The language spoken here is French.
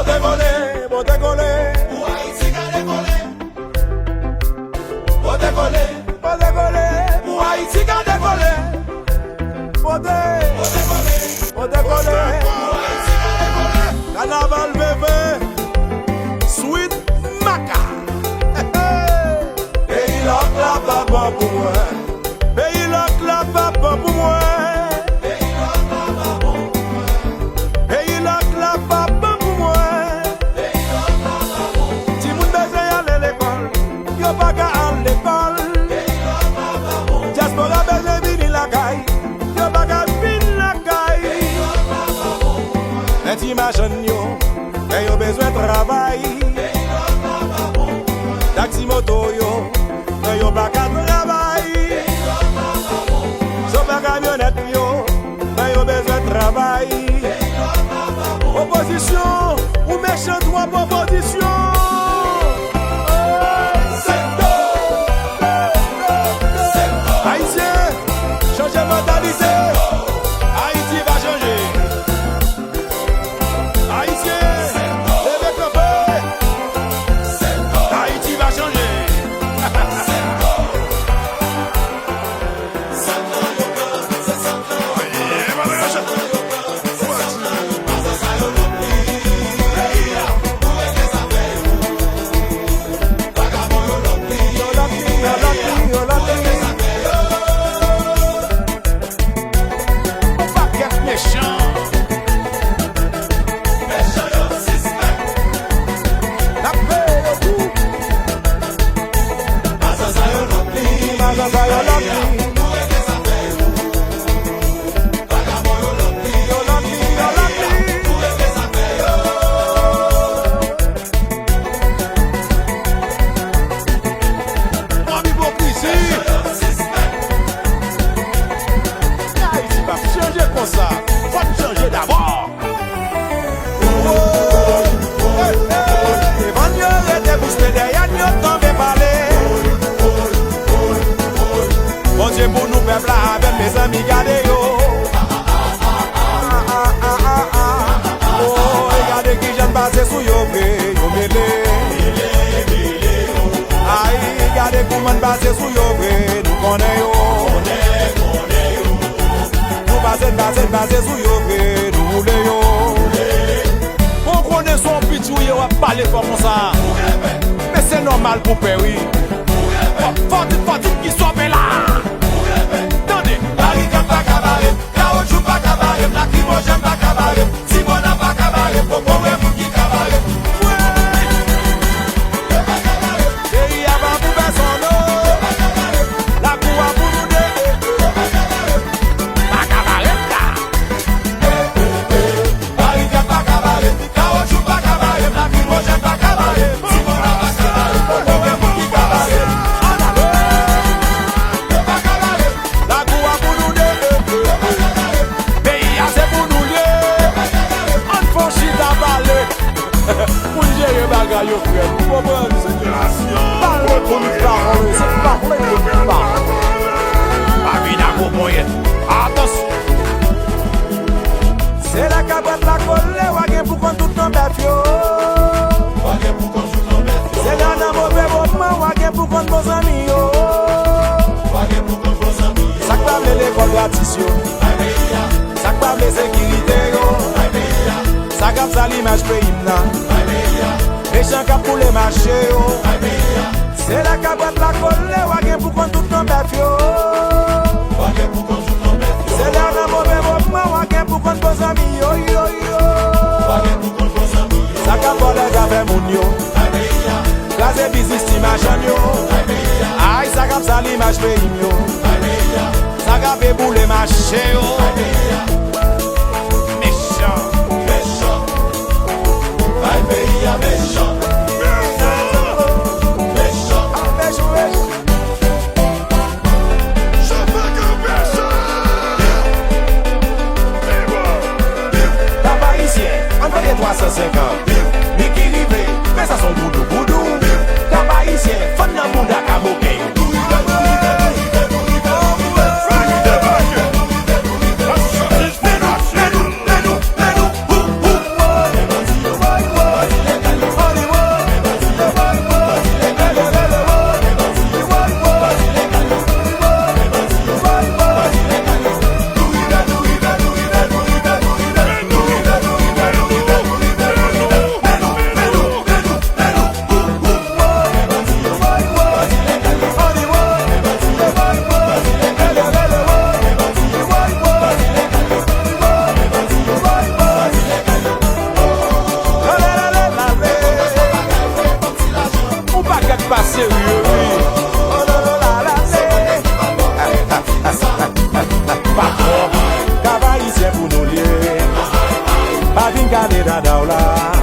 décoller, pour décoller. Pour Haïti qu'a décollé. Pour décoller, pour décoller. Pour Haïti qu'a décollé. Pour décoller, pour décoller. Pour Haïti qu'a décollé. Carnaval bébé, sweet maca. Pays lock la papa pour moi. Pays lock la papa pour moi. Pays lock la papa pour moi. Pays lock la papa pour moi. Pays lock la papa pour moi. Si moun besoin aller l'école, yo pas qu'à aller l'école. Pays lock la papa pour moi. Diaspora besoin venir la caille, yo pas qu'à venir la caille. Pays lock la papa pour moi. Les petits machins yo, mais yo besoin travail. Pays lock la papa pour moi. Taxi moto yo, mais yo pas qu'à travail. Chauffeur camionnette yo, mais yo besoin de travail. Opposition, ou méchant droit proposition. Haïtien, changez mentalité. Haïti va changer. Haïtien, levez le feu. Haïti va changer. Pour nous peuple avec mes amis gardez yo. Oh, regardez qui j'aime passer sous yo yo mêlé. Aïe, regardez comment passer sous yo nous connaît yo. Nous passer sous yo nous roule yo. On connaît son petit yo a parler comme ça. Mais c'est normal pour père oui. Faut qu'il soit là. Lacrimogène pas cabaret, Simona pas cabaret, Popo et Mouki cabaret. Et y'a pas pour personne, la cour a pour nous deux. Pas cabaret là. Paris pas cabaret, Caoutchouc pas cabaret, lacrimogène pas cabaret, Simona pas cabaret, Popo et Mouki cabaret. Pas cabaret, la cour a pour nous deux. Pour gérer bagaille au frère, vous comprenez ce que parler pour nous parler, c'est parler pour nous parler. Pas bien d'accompagner, attention. C'est la cabotte la colle, wagen pour qu'on tout tombe fio. Wagen pour qu'on tout tombe fio. C'est dans un mauvais moment, wagen pour qu'on nos amis yo. Wagen pour qu'on nos amis yo. Ça clame l'école gratis yo. Ça clame les sécurités yo. Ça cap ça l'image pays là. Les gens qui pour les marchés c'est la cabotte la colle wagen pour qu'on tout tombe fio. C'est là un mauvais moment wagen pour qu'on nos amis yo yo yo. Ça cap pour les affaires moun yo. Gazé business image yo. Aïe ça cap ça l'image pays yo. Ça cap pour les marchés yo. Méchant. Envoyez 350. Mickey Rivé, mais ça son boudou boudou. Kabaïsien, fan nan bouda kamoke. gade da daula